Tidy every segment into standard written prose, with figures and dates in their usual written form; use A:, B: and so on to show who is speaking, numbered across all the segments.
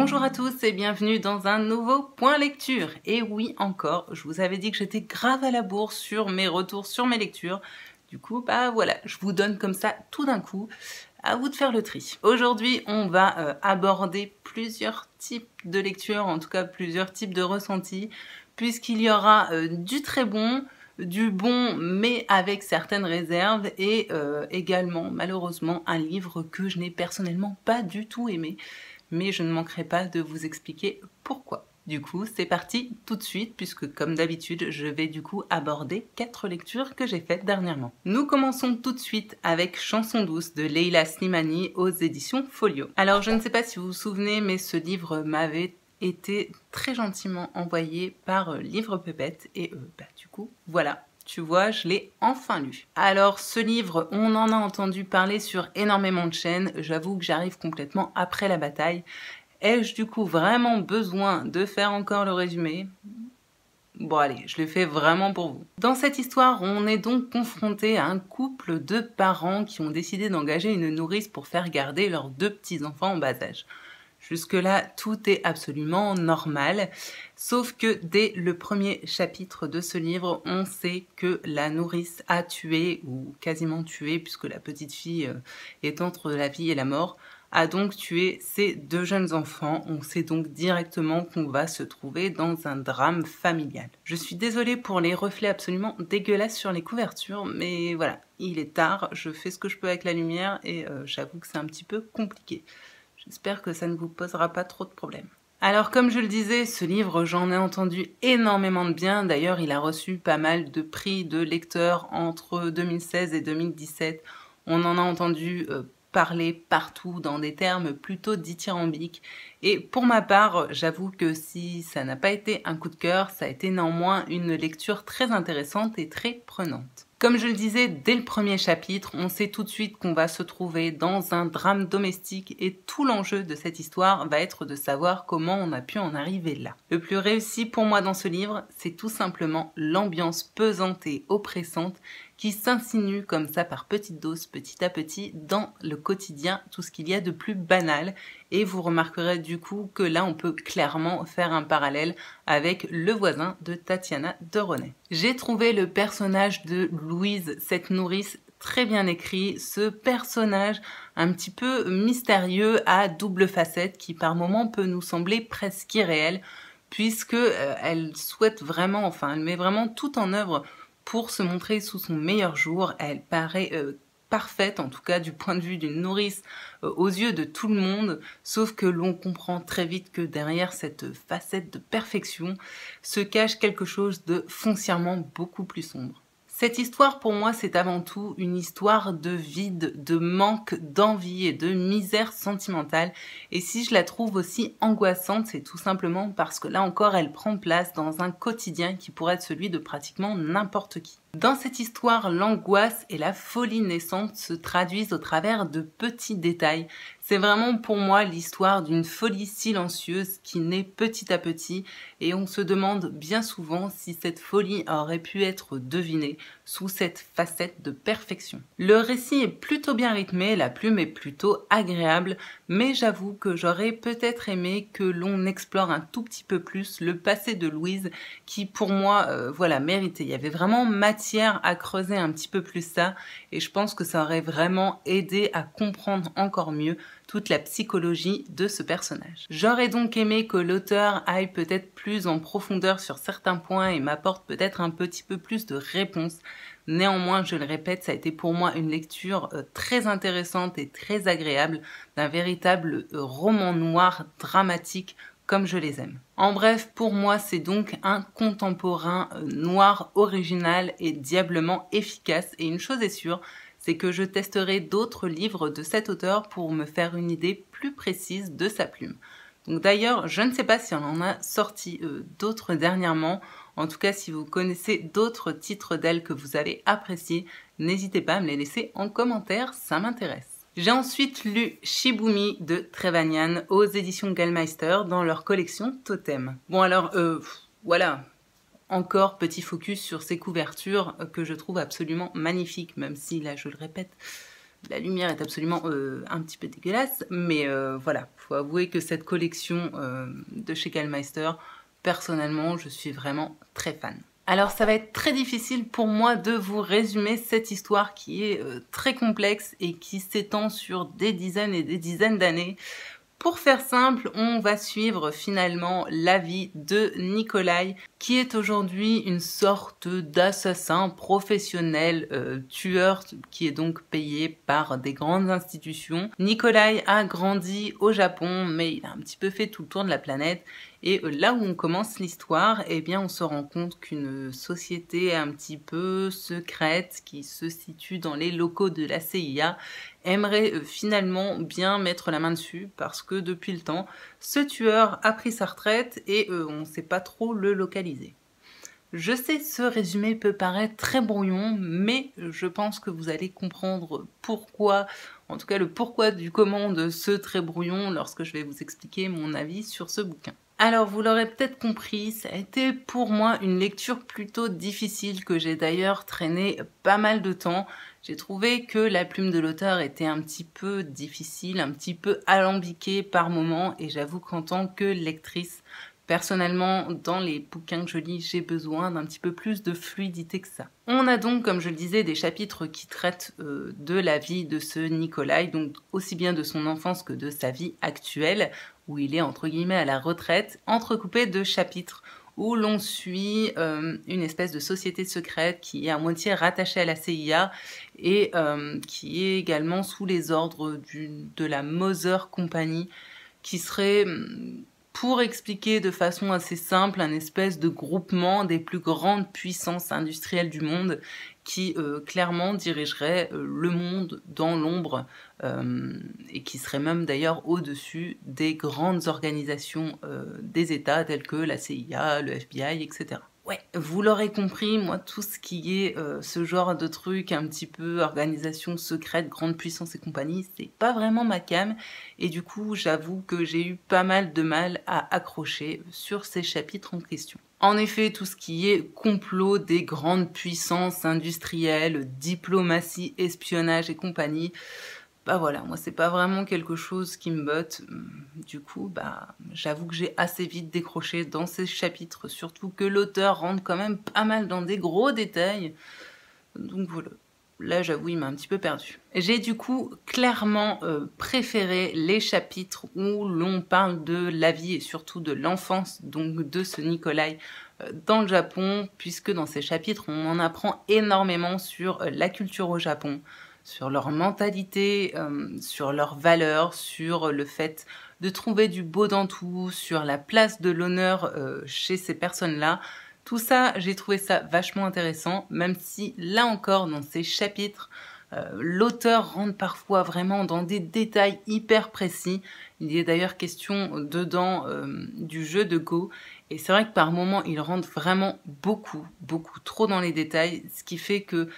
A: Bonjour à tous et bienvenue dans un nouveau point lecture. Et oui, encore, je vous avais dit que j'étais grave à la bourre sur mes retours sur mes lectures. Du coup, bah voilà, je vous donne comme ça tout d'un coup. À vous de faire le tri. Aujourd'hui, on va aborder plusieurs types de lectures, en tout cas plusieurs types de ressentis, puisqu'il y aura du très bon, du bon mais avec certaines réserves et également malheureusement un livre que je n'ai personnellement pas du tout aimé, mais je ne manquerai pas de vous expliquer pourquoi. Du coup, c'est parti tout de suite, puisque comme d'habitude, je vais du coup aborder 4 lectures que j'ai faites dernièrement. Nous commençons tout de suite avec Chanson douce de Leila Slimani aux éditions Folio. Alors, je ne sais pas si vous vous souvenez, mais ce livre m'avait été très gentiment envoyé par Livre Pépette, et du coup, voilà. Tu vois, je l'ai enfin lu. Alors, ce livre, on en a entendu parler sur énormément de chaînes. J'avoue que j'arrive complètement après la bataille. Ai-je du coup vraiment besoin de faire encore le résumé? Bon allez, je le fais vraiment pour vous. Dans cette histoire, on est donc confronté à un couple de parents qui ont décidé d'engager une nourrice pour faire garder leurs 2 petits-enfants en bas âge. Jusque-là, tout est absolument normal, sauf que dès le premier chapitre de ce livre, on sait que la nourrice a tué, ou quasiment tué, puisque la petite fille est entre la vie et la mort, a donc tué ses 2 jeunes enfants. On sait donc directement qu'on va se trouver dans un drame familial. Je suis désolée pour les reflets absolument dégueulasses sur les couvertures, mais voilà, il est tard, je fais ce que je peux avec la lumière et j'avoue que c'est un petit peu compliqué. J'espère que ça ne vous posera pas trop de problèmes. Alors comme je le disais, ce livre, j'en ai entendu énormément de bien. D'ailleurs, il a reçu pas mal de prix de lecteurs entre 2016 et 2017. On en a entendu parler partout dans des termes plutôt dithyrambiques. Et pour ma part, j'avoue que si ça n'a pas été un coup de cœur, ça a été néanmoins une lecture très intéressante et très prenante. Comme je le disais, dès le premier chapitre, on sait tout de suite qu'on va se trouver dans un drame domestique et tout l'enjeu de cette histoire va être de savoir comment on a pu en arriver là. Le plus réussi pour moi dans ce livre, c'est tout simplement l'ambiance pesante et oppressante qui s'insinue comme ça par petites doses, petit à petit, dans le quotidien, tout ce qu'il y a de plus banal. Et vous remarquerez du coup que là, on peut clairement faire un parallèle avec Le voisin de Tatiana Deronay. J'ai trouvé le personnage de Louise, cette nourrice, très bien écrit. Ce personnage un petit peu mystérieux à double facette qui par moments peut nous sembler presque irréel, puisque elle souhaite vraiment, enfin, elle met vraiment tout en œuvre pour se montrer sous son meilleur jour. Elle paraît parfaite, en tout cas du point de vue d'une nourrice aux yeux de tout le monde, sauf que l'on comprend très vite que derrière cette facette de perfection se cache quelque chose de foncièrement beaucoup plus sombre. Cette histoire, pour moi, c'est avant tout une histoire de vide, de manque d'envie et de misère sentimentale. Et si je la trouve aussi angoissante, c'est tout simplement parce que là encore, elle prend place dans un quotidien qui pourrait être celui de pratiquement n'importe qui. Dans cette histoire, l'angoisse et la folie naissante se traduisent au travers de petits détails. C'est vraiment pour moi l'histoire d'une folie silencieuse qui naît petit à petit et on se demande bien souvent si cette folie aurait pu être devinée sous cette facette de perfection. Le récit est plutôt bien rythmé, la plume est plutôt agréable, mais j'avoue que j'aurais peut-être aimé que l'on explore un tout petit peu plus le passé de Louise qui pour moi méritait. Il y avait vraiment matière à creuser un petit peu plus ça et je pense que ça aurait vraiment aidé à comprendre encore mieux toute la psychologie de ce personnage. J'aurais donc aimé que l'auteur aille peut-être plus en profondeur sur certains points et m'apporte peut-être un petit peu plus de réponses. Néanmoins, je le répète, ça a été pour moi une lecture très intéressante et très agréable d'un véritable roman noir dramatique comme je les aime. En bref, pour moi, c'est donc un contemporain noir, original et diablement efficace. Et une chose est sûre, c'est que je testerai d'autres livres de cet auteur pour me faire une idée plus précise de sa plume. Donc d'ailleurs, je ne sais pas si on en a sorti d'autres dernièrement. En tout cas, si vous connaissez d'autres titres d'elle que vous avez appréciés, n'hésitez pas à me les laisser en commentaire, ça m'intéresse. J'ai ensuite lu Shibumi de Trevanyan aux éditions Gallmeister dans leur collection Totem. Bon alors, voilà, encore petit focus sur ces couvertures que je trouve absolument magnifiques, même si là je le répète, La lumière est absolument un petit peu dégueulasse, mais voilà, faut avouer que cette collection de chez Gallmeister, personnellement, je suis vraiment très fan. Alors ça va être très difficile pour moi de vous résumer cette histoire qui est très complexe et qui s'étend sur des dizaines et des dizaines d'années. Pour faire simple, on va suivre finalement la vie de Nikolai, qui est aujourd'hui une sorte d'assassin professionnel, tueur, qui est donc payé par des grandes institutions. Nikolai a grandi au Japon, mais il a un petit peu fait tout le tour de la planète. Et là où on commence l'histoire, eh bien on se rend compte qu'une société un petit peu secrète, qui se situe dans les locaux de la CIA, aimerait finalement bien mettre la main dessus parce que depuis le temps, ce tueur a pris sa retraite et on ne sait pas trop le localiser. Je sais, ce résumé peut paraître très brouillon, mais je pense que vous allez comprendre pourquoi, en tout cas le pourquoi du comment de ce très brouillon lorsque je vais vous expliquer mon avis sur ce bouquin. Alors vous l'aurez peut-être compris, ça a été pour moi une lecture plutôt difficile que j'ai d'ailleurs traîné pas mal de temps. J'ai trouvé que la plume de l'auteur était un petit peu difficile, un petit peu alambiquée par moments et j'avoue qu'en tant que lectrice, personnellement, dans les bouquins que je lis, j'ai besoin d'un petit peu plus de fluidité que ça. On a donc, comme je le disais, des chapitres qui traitent de la vie de ce Nikolai, donc aussi bien de son enfance que de sa vie actuelle, où il est entre guillemets à la retraite, entrecoupés de chapitres où l'on suit une espèce de société secrète qui est à moitié rattachée à la CIA et qui est également sous les ordres de la Moser Company, qui serait, pour expliquer de façon assez simple, un espèce de groupement des plus grandes puissances industrielles du monde qui clairement dirigerait le monde dans l'ombre et qui serait même d'ailleurs au-dessus des grandes organisations des États telles que la CIA, le FBI, etc. Ouais, vous l'aurez compris, moi tout ce qui est ce genre de truc, un petit peu organisation secrète, grande puissance et compagnie, c'est pas vraiment ma came et du coup j'avoue que j'ai eu pas mal de mal à accrocher sur ces chapitres en question. En effet, tout ce qui est complot des grandes puissances industrielles, diplomatie, espionnage et compagnie, bah voilà, moi c'est pas vraiment quelque chose qui me botte. Du coup, bah j'avoue que j'ai assez vite décroché dans ces chapitres, surtout que l'auteur rentre quand même pas mal dans des gros détails. Donc voilà. Là, j'avoue, il m'a un petit peu perdu. J'ai du coup clairement préféré les chapitres où l'on parle de la vie et surtout de l'enfance donc de ce Nikolai dans le Japon, puisque dans ces chapitres, on en apprend énormément sur la culture au Japon, sur leur mentalité, sur leurs valeurs, sur le fait de trouver du beau dans tout, sur la place de l'honneur chez ces personnes-là. Tout ça, j'ai trouvé ça vachement intéressant, même si, là encore, dans ces chapitres, l'auteur rentre parfois vraiment dans des détails hyper précis. Il y a d'ailleurs question dedans du jeu de Go, et c'est vrai que par moments, il rentre vraiment beaucoup trop dans les détails, ce qui fait que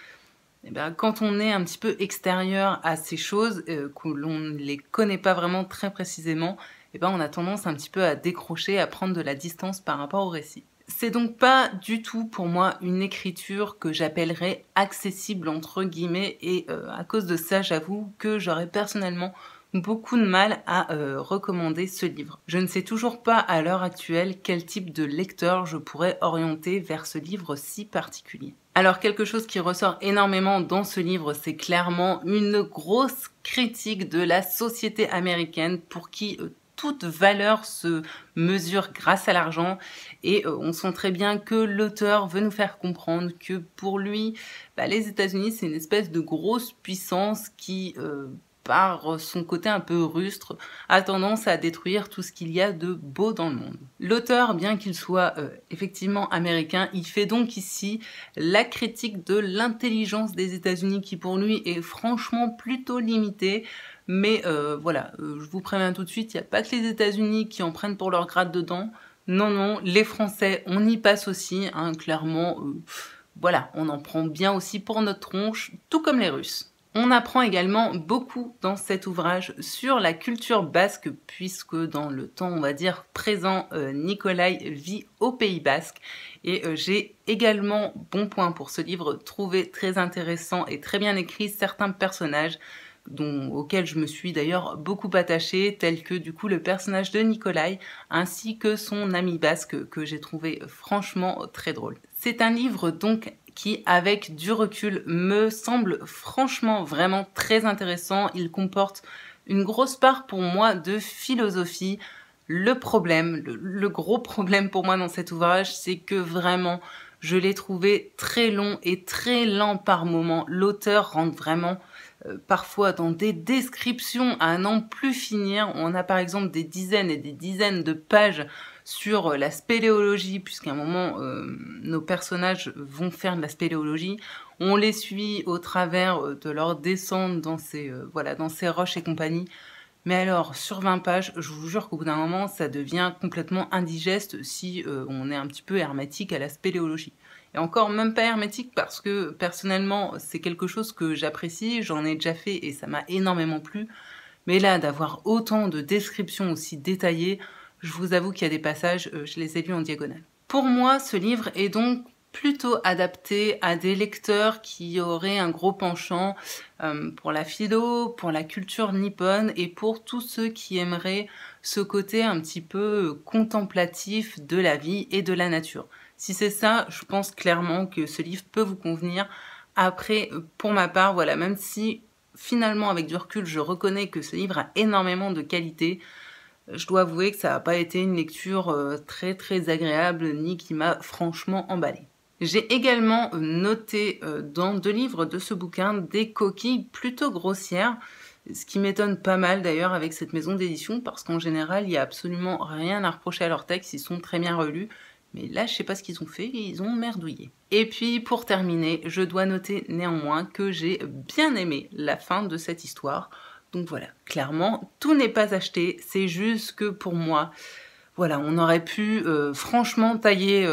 A: eh bien, quand on est un petit peu extérieur à ces choses, que l'on ne les connaît pas vraiment très précisément, eh bien, on a tendance un petit peu à décrocher, à prendre de la distance par rapport au récit. C'est donc pas du tout pour moi une écriture que j'appellerais accessible entre guillemets et à cause de ça j'avoue que j'aurais personnellement beaucoup de mal à recommander ce livre. Je ne sais toujours pas à l'heure actuelle quel type de lecteur je pourrais orienter vers ce livre si particulier. Alors quelque chose qui ressort énormément dans ce livre, c'est clairement une grosse critique de la société américaine pour qui toute valeur se mesure grâce à l'argent et on sent très bien que l'auteur veut nous faire comprendre que pour lui, les États-Unis c'est une espèce de grosse puissance qui, par son côté un peu rustre, a tendance à détruire tout ce qu'il y a de beau dans le monde. L'auteur, bien qu'il soit effectivement américain, il fait donc ici la critique de l'intelligence des États-Unis qui pour lui est franchement plutôt limitée. Mais voilà, je vous préviens tout de suite, il n'y a pas que les États-Unis qui en prennent pour leur grade dedans. Non, non, les Français, on y passe aussi, hein, clairement. Voilà, on en prend bien aussi pour notre tronche, tout comme les Russes. On apprend également beaucoup dans cet ouvrage sur la culture basque, puisque dans le temps, on va dire, présent, Nikolai vit au Pays Basque. Et j'ai également, bon point pour ce livre, trouvé très intéressant et très bien écrit certains personnages, auquel je me suis d'ailleurs beaucoup attachée, tels que du coup le personnage de Nikolai, ainsi que son ami basque que j'ai trouvé franchement très drôle. C'est un livre donc qui, avec du recul, me semble franchement vraiment très intéressant. Il comporte une grosse part pour moi de philosophie. Le problème, le gros problème pour moi dans cet ouvrage, c'est que vraiment, je l'ai trouvé très long et très lent par moments. L'auteur rentre vraiment parfois dans des descriptions à n'en plus finir. On a par exemple des dizaines et des dizaines de pages sur la spéléologie, puisqu'à un moment, nos personnages vont faire de la spéléologie. On les suit au travers de leur descente dans dans ces roches et compagnie. Mais alors, sur 20 pages, je vous jure qu'au bout d'un moment, ça devient complètement indigeste si on est un petit peu hermétique à la spéléologie. Et encore, même pas hermétique parce que, personnellement, c'est quelque chose que j'apprécie, j'en ai déjà fait et ça m'a énormément plu. Mais là, d'avoir autant de descriptions aussi détaillées, je vous avoue qu'il y a des passages, je les ai lus en diagonale. Pour moi, ce livre est donc plutôt adapté à des lecteurs qui auraient un gros penchant pour la philo, pour la culture nippone et pour tous ceux qui aimeraient ce côté un petit peu contemplatif de la vie et de la nature. Si c'est ça, je pense clairement que ce livre peut vous convenir. Après, pour ma part, voilà, même si finalement avec du recul, je reconnais que ce livre a énormément de qualité, je dois avouer que ça n'a pas été une lecture très très agréable ni qui m'a franchement emballée. J'ai également noté dans 2 livres de ce bouquin des coquilles plutôt grossières, ce qui m'étonne pas mal d'ailleurs avec cette maison d'édition parce qu'en général, il n'y a absolument rien à reprocher à leurs textes, ils sont très bien relus. Mais là, je sais pas ce qu'ils ont fait, ils ont merdouillé. Et puis, pour terminer, je dois noter néanmoins que j'ai bien aimé la fin de cette histoire. Donc voilà, clairement, tout n'est pas acheté, c'est juste que pour moi, voilà, on aurait pu franchement tailler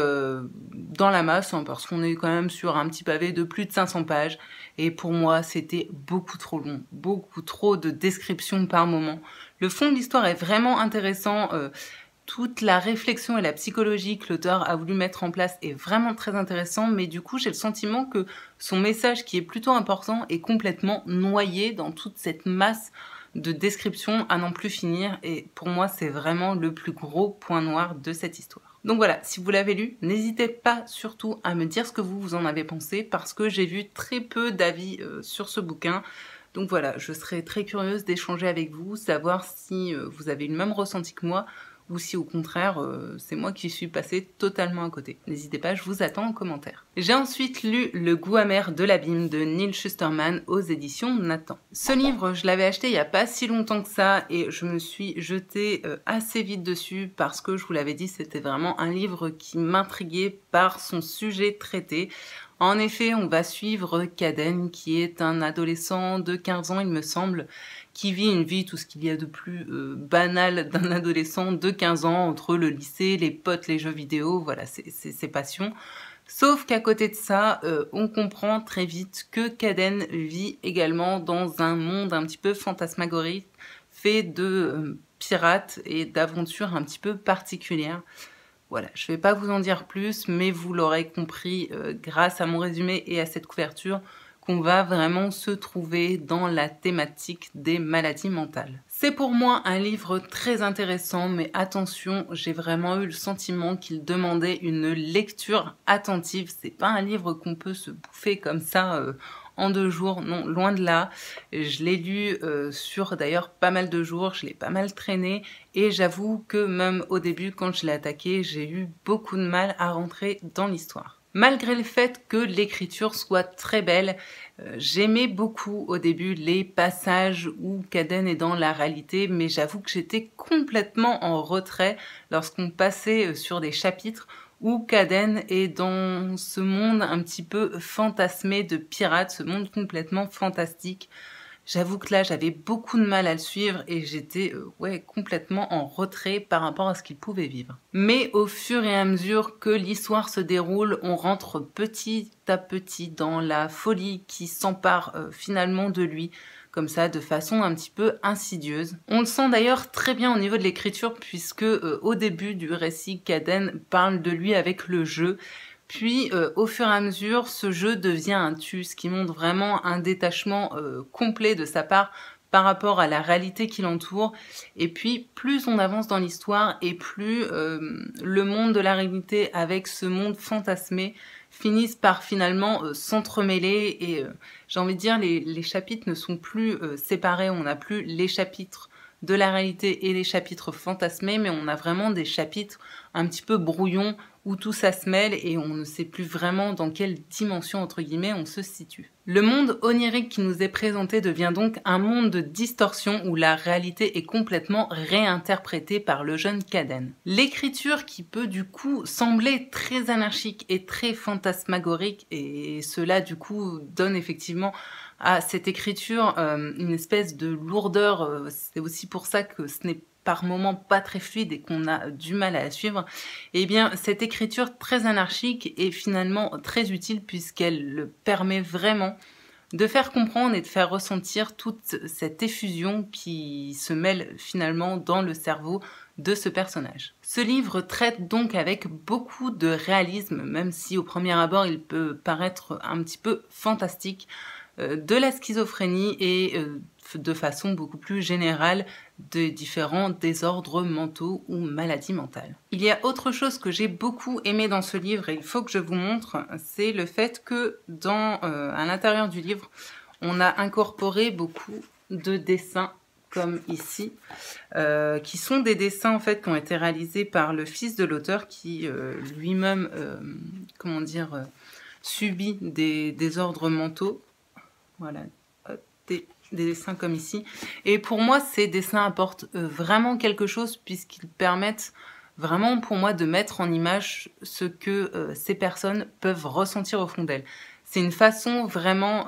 A: dans la masse, hein, parce qu'on est quand même sur un petit pavé de plus de 500 pages. Et pour moi, c'était beaucoup trop long, beaucoup trop de descriptions par moment. Le fond de l'histoire est vraiment intéressant. Toute la réflexion et la psychologie que l'auteur a voulu mettre en place est vraiment très intéressant, mais du coup, j'ai le sentiment que son message, qui est plutôt important, est complètement noyé dans toute cette masse de descriptions à n'en plus finir, et pour moi, c'est vraiment le plus gros point noir de cette histoire. Donc voilà, si vous l'avez lu, n'hésitez pas surtout à me dire ce que vous en avez pensé, parce que j'ai vu très peu d'avis sur ce bouquin. Donc voilà, je serais très curieuse d'échanger avec vous, savoir si vous avez le même ressenti que moi, ou si au contraire, c'est moi qui suis passée totalement à côté. N'hésitez pas, je vous attends en commentaire. J'ai ensuite lu Le goût amer de l'abîme de Neal Shusterman aux éditions Nathan. Ce livre, je l'avais acheté il n'y a pas si longtemps que ça et je me suis jetée assez vite dessus parce que, je vous l'avais dit, c'était vraiment un livre qui m'intriguait par son sujet traité. En effet, on va suivre Kaden, qui est un adolescent de 15 ans, il me semble, qui vit une vie, tout ce qu'il y a de plus banal d'un adolescent de 15 ans, entre le lycée, les potes, les jeux vidéo, voilà, c'est ses passions. Sauf qu'à côté de ça, on comprend très vite que Kaden vit également dans un monde un petit peu fantasmagorique, fait de pirates et d'aventures un petit peu particulières. Voilà, je ne vais pas vous en dire plus, mais vous l'aurez compris grâce à mon résumé et à cette couverture qu'on va vraiment se trouver dans la thématique des maladies mentales. C'est pour moi un livre très intéressant, mais attention, j'ai vraiment eu le sentiment qu'il demandait une lecture attentive. C'est pas un livre qu'on peut se bouffer comme ça en 2 jours, non, loin de là. Je l'ai lu sur d'ailleurs pas mal de jours, je l'ai pas mal traîné et j'avoue que même au début, quand je l'ai attaqué, j'ai eu beaucoup de mal à rentrer dans l'histoire. Malgré le fait que l'écriture soit très belle, j'aimais beaucoup au début les passages où Kaden est dans la réalité, mais j'avoue que j'étais complètement en retrait lorsqu'on passait sur des chapitres où Kaden est dans ce monde un petit peu fantasmé de pirates, ce monde complètement fantastique. J'avoue que là, j'avais beaucoup de mal à le suivre et j'étais complètement en retrait par rapport à ce qu'il pouvait vivre. Mais au fur et à mesure que l'histoire se déroule, on rentre petit à petit dans la folie qui s'empare finalement de lui, comme ça, de façon un petit peu insidieuse. On le sent d'ailleurs très bien au niveau de l'écriture puisque au début du récit, Kaden parle de lui avec le jeu. Puis au fur et à mesure, ce jeu devient un tue, ce qui montre vraiment un détachement complet de sa part par rapport à la réalité qui l'entoure. Et puis plus on avance dans l'histoire et plus le monde de la réalité avec ce monde fantasmé finissent par finalement s'entremêler et j'ai envie de dire les chapitres ne sont plus séparés, on n'a plus les chapitres de la réalité et les chapitres fantasmés, mais on a vraiment des chapitres un petit peu brouillons où tout ça se mêle et on ne sait plus vraiment dans quelle dimension entre guillemets on se situe. Le monde onirique qui nous est présenté devient donc un monde de distorsion où la réalité est complètement réinterprétée par le jeune Kaden. L'écriture qui peut du coup sembler très anarchique et très fantasmagorique, et cela du coup donne effectivement à cette écriture une espèce de lourdeur, c'est aussi pour ça que ce n'est par moments pas très fluide et qu'on a du mal à la suivre, et bien cette écriture très anarchique est finalement très utile puisqu'elle permet vraiment de faire comprendre et de faire ressentir toute cette effusion qui se mêle finalement dans le cerveau de ce personnage. Ce livre traite donc avec beaucoup de réalisme, même si au premier abord il peut paraître un petit peu fantastique, de la schizophrénie et de façon beaucoup plus générale des différents désordres mentaux ou maladies mentales. Il y a autre chose que j'ai beaucoup aimé dans ce livre et il faut que je vous montre, c'est le fait que à l'intérieur du livre, on a incorporé beaucoup de dessins comme ici, qui sont des dessins en fait qui ont été réalisés par le fils de l'auteur qui lui-même, subit des désordres mentaux. Voilà, des dessins comme ici. Et pour moi, ces dessins apportent vraiment quelque chose puisqu'ils permettent vraiment pour moi de mettre en image ce que ces personnes peuvent ressentir au fond d'elles. C'est une façon vraiment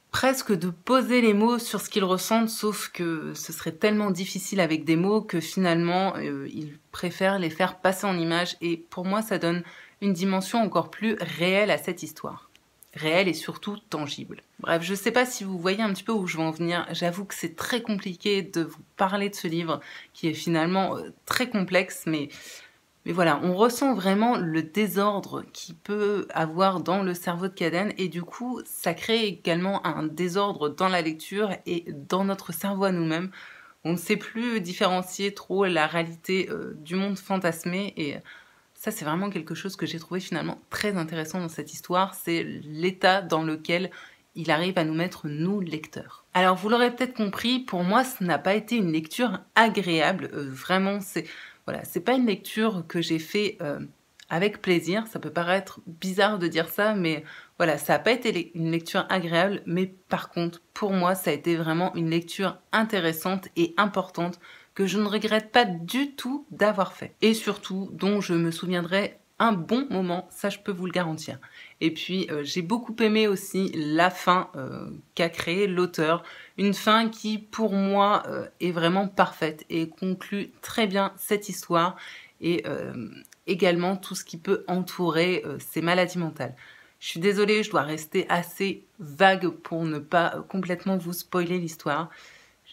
A: presque de poser les mots sur ce qu'ils ressentent, sauf que ce serait tellement difficile avec des mots que finalement ils préfèrent les faire passer en images et pour moi ça donne une dimension encore plus réelle à cette histoire. Réel et surtout tangible. Bref, je sais pas si vous voyez un petit peu où je veux en venir. J'avoue que c'est très compliqué de vous parler de ce livre qui est finalement très complexe, mais voilà, on ressent vraiment le désordre qu'il peut avoir dans le cerveau de Kaden et du coup, ça crée également un désordre dans la lecture et dans notre cerveau à nous-mêmes. On ne sait plus différencier trop la réalité du monde fantasmé et ça, c'est vraiment quelque chose que j'ai trouvé finalement très intéressant dans cette histoire, c'est l'état dans lequel il arrive à nous mettre, nous, lecteurs. Alors, vous l'aurez peut-être compris, pour moi, ce n'a pas été une lecture agréable. Vraiment, c'est pas une lecture que j'ai fait avec plaisir. Ça peut paraître bizarre de dire ça, mais voilà, ça n'a pas été une lecture agréable. Mais par contre, pour moi, ça a été vraiment une lecture intéressante et importante que je ne regrette pas du tout d'avoir fait. Et surtout, dont je me souviendrai un bon moment, ça je peux vous le garantir. Et puis, j'ai beaucoup aimé aussi la fin qu'a créée l'auteur. Une fin qui, pour moi, est vraiment parfaite et conclut très bien cette histoire et également tout ce qui peut entourer ces maladies mentales. Je suis désolée, je dois rester assez vague pour ne pas complètement vous spoiler l'histoire.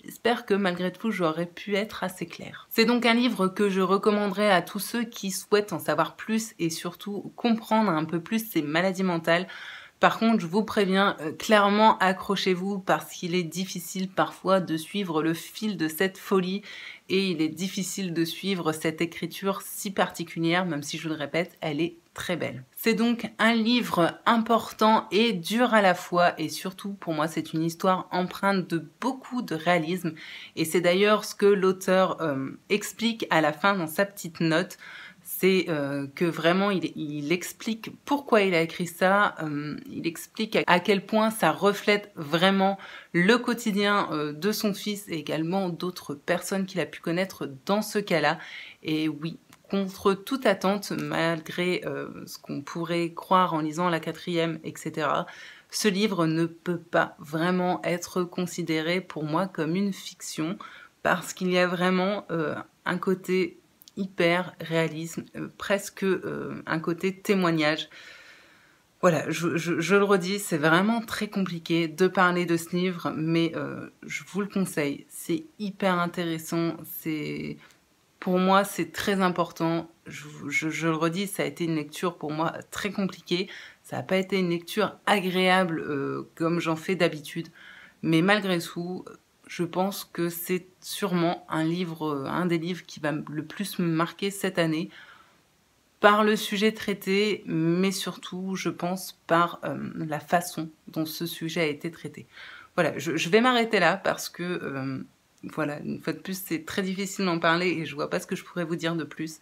A: J'espère que malgré tout, j'aurais pu être assez claire. C'est donc un livre que je recommanderais à tous ceux qui souhaitent en savoir plus et surtout comprendre un peu plus ces maladies mentales. Par contre, je vous préviens, clairement accrochez-vous parce qu'il est difficile parfois de suivre le fil de cette folie et il est difficile de suivre cette écriture si particulière, même si je le répète, elle est très belle. C'est donc un livre important et dur à la fois et surtout pour moi c'est une histoire empreinte de beaucoup de réalisme et c'est d'ailleurs ce que l'auteur explique à la fin dans sa petite note. C'est que vraiment il explique pourquoi il a écrit ça, il explique à quel point ça reflète vraiment le quotidien de son fils et également d'autres personnes qu'il a pu connaître dans ce cas-là. Et oui, contre toute attente, malgré ce qu'on pourrait croire en lisant la 4e, etc., ce livre ne peut pas vraiment être considéré pour moi comme une fiction parce qu'il y a vraiment un côté hyper réalisme, presque un côté témoignage. Voilà, je le redis, c'est vraiment très compliqué de parler de ce livre, mais je vous le conseille. C'est hyper intéressant, pour moi, c'est très important je le redis, ça a été une lecture pour moi très compliquée. Ça n'a pas été une lecture agréable comme j'en fais d'habitude. Mais malgré tout, je pense que c'est sûrement un des livres qui va le plus me marquer cette année. Par le sujet traité, mais surtout, je pense, par la façon dont ce sujet a été traité. Voilà, je vais m'arrêter là parce que, voilà, une fois de plus, c'est très difficile d'en parler et je vois pas ce que je pourrais vous dire de plus.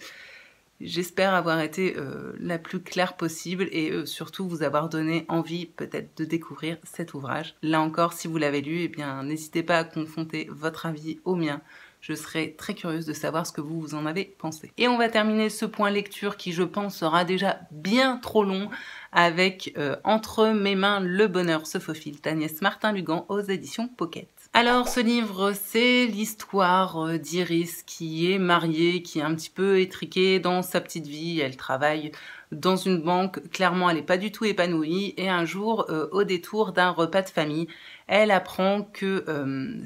A: J'espère avoir été la plus claire possible et surtout vous avoir donné envie peut-être de découvrir cet ouvrage. Là encore, si vous l'avez lu, eh bien, n'hésitez pas à confronter votre avis au mien. Je serais très curieuse de savoir ce que vous en avez pensé. Et on va terminer ce point lecture qui, je pense, sera déjà bien trop long avec Entre mes mains, le bonheur se faufile d'Agnès Martin-Lugan aux éditions Pocket. Alors ce livre, c'est l'histoire d'Iris qui est mariée, qui est un petit peu étriquée dans sa petite vie. Elle travaille dans une banque, clairement elle n'est pas du tout épanouie. Et un jour, au détour d'un repas de famille, elle apprend que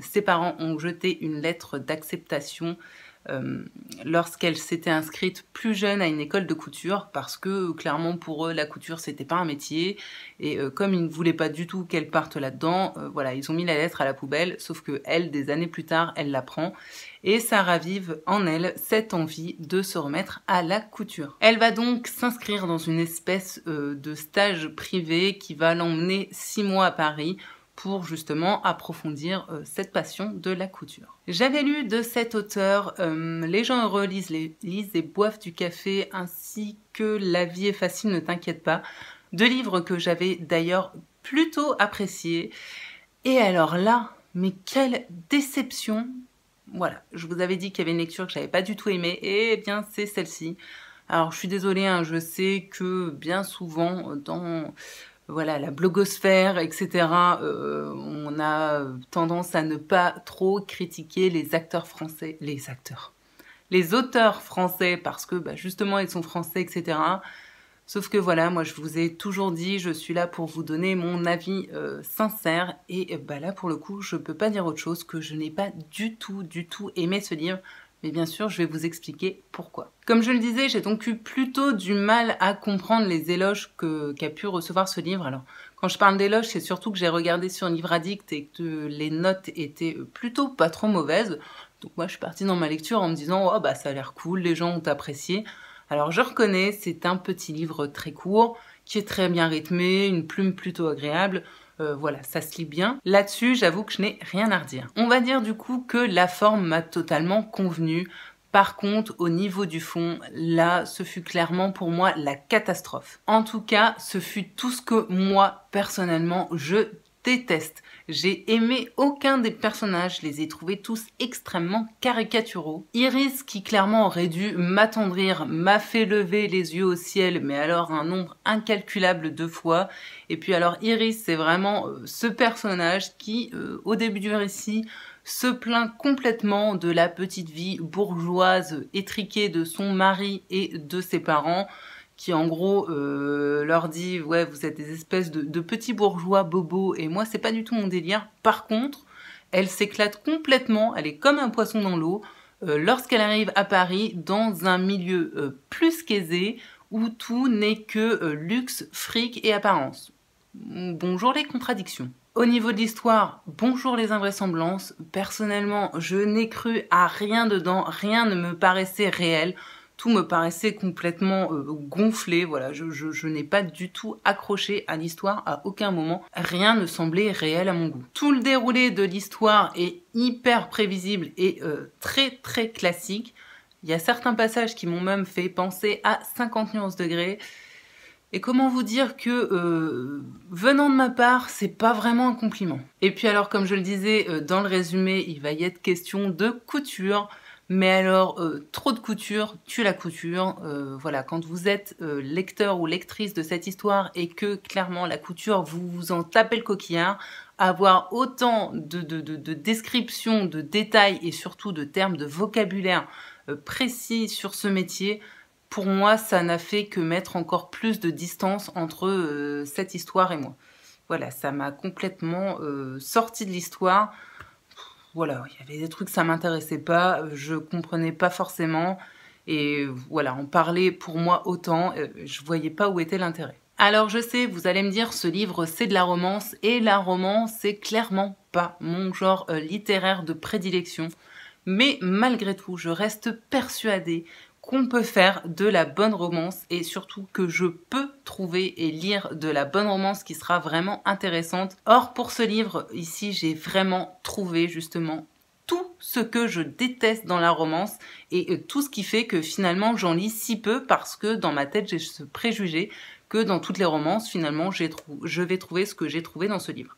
A: ses parents ont jeté une lettre d'acceptation lorsqu'elle s'était inscrite plus jeune à une école de couture parce que clairement pour eux la couture c'était pas un métier et comme ils ne voulaient pas du tout qu'elle parte là-dedans, voilà, ils ont mis la lettre à la poubelle, sauf que elle, des années plus tard, elle l'apprend et ça ravive en elle cette envie de se remettre à la couture. Elle va donc s'inscrire dans une espèce de stage privé qui va l'emmener 6 mois à Paris pour justement approfondir cette passion de la couture. J'avais lu de cet auteur Les gens heureux lisent et boivent du café ainsi que La vie est facile, ne t'inquiète pas, 2 livres que j'avais d'ailleurs plutôt appréciés. Et alors là, mais quelle déception! Voilà, je vous avais dit qu'il y avait une lecture que j'avais pas du tout aimée, et bien c'est celle-ci. Alors je suis désolée, hein, je sais que bien souvent dans voilà, la blogosphère, etc., on a tendance à ne pas trop critiquer les auteurs français parce que bah, justement ils sont français, etc. Sauf que voilà, moi je vous ai toujours dit, je suis là pour vous donner mon avis sincère et bah, là pour le coup je peux pas dire autre chose que je n'ai pas du tout aimé ce livre. Mais bien sûr, je vais vous expliquer pourquoi. Comme je le disais, j'ai donc eu plutôt du mal à comprendre les éloges qu'a pu recevoir ce livre. Alors, quand je parle d'éloges, c'est surtout que j'ai regardé sur Livraddict et que les notes étaient plutôt pas trop mauvaises. Donc moi, je suis partie dans ma lecture en me disant « Oh, bah ça a l'air cool, les gens ont apprécié ». Alors, je reconnais, c'est un petit livre très court, qui est très bien rythmé, une plume plutôt agréable. Voilà, ça se lit bien. Là-dessus, j'avoue que je n'ai rien à redire. On va dire du coup que la forme m'a totalement convenu. Par contre, au niveau du fond, là, ce fut clairement pour moi la catastrophe. En tout cas, ce fut tout ce que moi, personnellement, je déteste. J'ai aimé aucun des personnages, je les ai trouvés tous extrêmement caricaturaux. Iris, qui clairement aurait dû m'attendrir, m'a fait lever les yeux au ciel, mais alors un nombre incalculable de fois. Et puis alors Iris, c'est vraiment ce personnage qui, au début du récit, se plaint complètement de la petite vie bourgeoise étriquée de son mari et de ses parents, qui en gros leur dit « ouais, vous êtes des espèces de petits bourgeois bobos et moi c'est pas du tout mon délire ». Par contre, elle s'éclate complètement, elle est comme un poisson dans l'eau lorsqu'elle arrive à Paris dans un milieu plus qu'aisé où tout n'est que luxe, fric et apparence. Bonjour les contradictions. Au niveau de l'histoire, bonjour les invraisemblances. Personnellement, je n'ai cru à rien dedans, rien ne me paraissait réel. Tout me paraissait complètement gonflé, voilà, je n'ai pas du tout accroché à l'histoire à aucun moment. Rien ne semblait réel à mon goût. Tout le déroulé de l'histoire est hyper prévisible et très classique. Il y a certains passages qui m'ont même fait penser à 50 nuances degrés. Et comment vous dire que, venant de ma part, c'est pas vraiment un compliment. Et puis alors, comme je le disais dans le résumé, il va y être question de couture. Mais alors, trop de couture tue la couture. Voilà, quand vous êtes lecteur ou lectrice de cette histoire et que clairement la couture, vous vous en tapez le coquillard, avoir autant de descriptions, de détails et surtout de termes de vocabulaire précis sur ce métier, pour moi, ça n'a fait que mettre encore plus de distance entre cette histoire et moi. Voilà, ça m'a complètement sorti de l'histoire. Voilà, il y avait des trucs, ça m'intéressait pas, je comprenais pas forcément. Et voilà, en parler pour moi autant, je voyais pas où était l'intérêt. Alors je sais, vous allez me dire, ce livre c'est de la romance, et la romance c'est clairement pas mon genre littéraire de prédilection. Mais malgré tout, je reste persuadée qu'on peut faire de la bonne romance et surtout que je peux trouver et lire de la bonne romance qui sera vraiment intéressante. Or, pour ce livre, ici, j'ai vraiment trouvé justement tout ce que je déteste dans la romance et tout ce qui fait que finalement j'en lis si peu parce que dans ma tête j'ai ce préjugé que dans toutes les romances finalement je vais trouver ce que j'ai trouvé dans ce livre.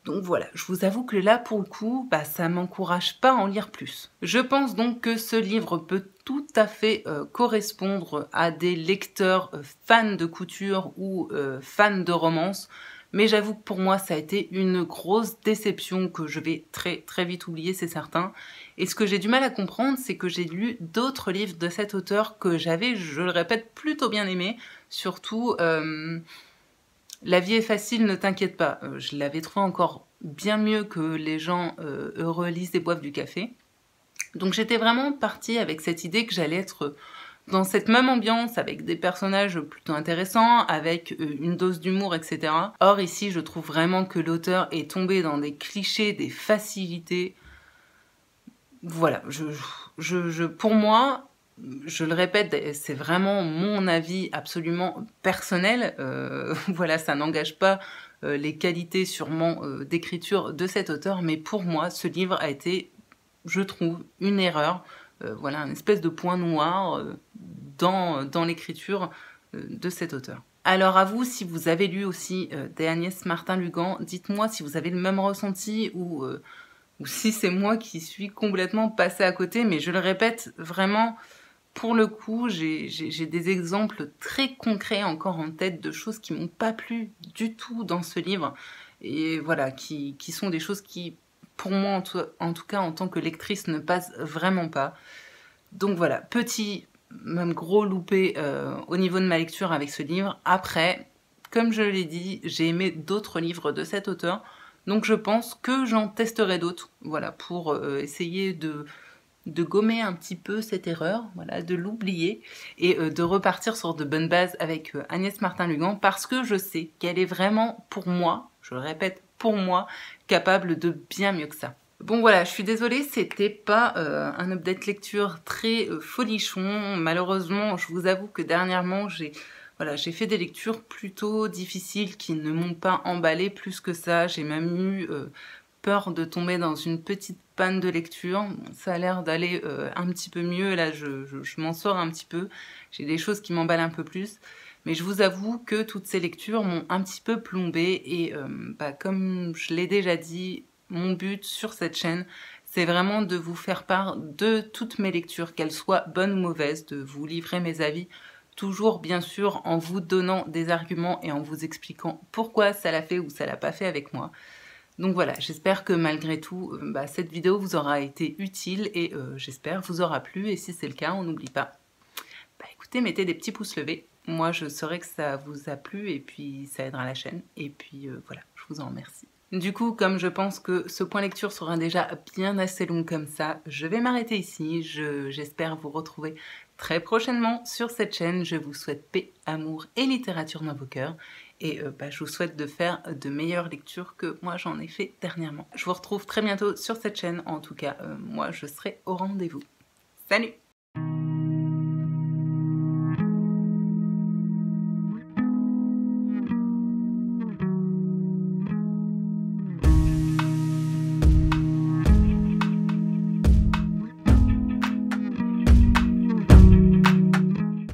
A: Donc voilà, je vous avoue que là, pour le coup, ça m'encourage pas à en lire plus. Je pense donc que ce livre peut tout à fait correspondre à des lecteurs fans de couture ou fans de romance, mais j'avoue que pour moi, ça a été une grosse déception que je vais très très vite oublier, c'est certain. Et ce que j'ai du mal à comprendre, c'est que j'ai lu d'autres livres de cet auteur que j'avais, je le répète, plutôt bien aimé, surtout... La vie est facile, ne t'inquiète pas. Je l'avais trouvé encore bien mieux que Les gens heureux lisent et boivent du café. Donc j'étais vraiment partie avec cette idée que j'allais être dans cette même ambiance, avec des personnages plutôt intéressants, avec une dose d'humour, etc. Or ici, je trouve vraiment que l'auteur est tombé dans des clichés, des facilités. Voilà, pour moi... Je le répète, c'est vraiment mon avis absolument personnel. Voilà, ça n'engage pas les qualités sûrement d'écriture de cet auteur, mais pour moi, ce livre a été, je trouve, une erreur. Voilà, une espèce de point noir dans l'écriture de cet auteur. Alors à vous, si vous avez lu aussi des Agnès Martin-Lugan, dites-moi si vous avez le même ressenti ou si c'est moi qui suis complètement passée à côté, mais je le répète, vraiment... Pour le coup, j'ai des exemples très concrets encore en tête de choses qui m'ont pas plu du tout dans ce livre. Et voilà, qui sont des choses qui, pour moi en tout cas en tant que lectrice, ne passent vraiment pas. Donc voilà, petit, même gros loupé au niveau de ma lecture avec ce livre. Après, comme je l'ai dit, j'ai aimé d'autres livres de cet auteur. Donc je pense que j'en testerai d'autres, voilà, pour essayer de gommer un petit peu cette erreur, voilà, de l'oublier et de repartir sur de bonnes bases avec Agnès Martin-Lugan parce que je sais qu'elle est vraiment, pour moi, je le répète, pour moi, capable de bien mieux que ça. Bon voilà, je suis désolée, c'était pas un update lecture très folichon. Malheureusement, je vous avoue que dernièrement, j'ai fait des lectures plutôt difficiles qui ne m'ont pas emballé plus que ça. J'ai même eu... peur de tomber dans une petite panne de lecture. Ça a l'air d'aller un petit peu mieux, là je m'en sors un petit peu, j'ai des choses qui m'emballent un peu plus, mais je vous avoue que toutes ces lectures m'ont un petit peu plombée et comme je l'ai déjà dit, mon but sur cette chaîne, c'est vraiment de vous faire part de toutes mes lectures, qu'elles soient bonnes ou mauvaises, de vous livrer mes avis, toujours bien sûr en vous donnant des arguments et en vous expliquant pourquoi ça l'a fait ou ça l'a pas fait avec moi. Donc voilà, j'espère que malgré tout, cette vidéo vous aura été utile et j'espère vous aura plu. Et si c'est le cas, on n'oublie pas, écoutez, mettez des petits pouces levés. Moi, je saurai que ça vous a plu et puis ça aidera la chaîne. Et puis voilà, je vous en remercie. Du coup, comme je pense que ce point lecture sera déjà bien assez long comme ça, je vais m'arrêter ici. J'espère vous retrouver très prochainement sur cette chaîne. Je vous souhaite paix, amour et littérature dans vos cœurs. Et je vous souhaite de faire de meilleures lectures que moi j'en ai fait dernièrement. Je vous retrouve très bientôt sur cette chaîne. En tout cas, moi je serai au rendez-vous. Salut!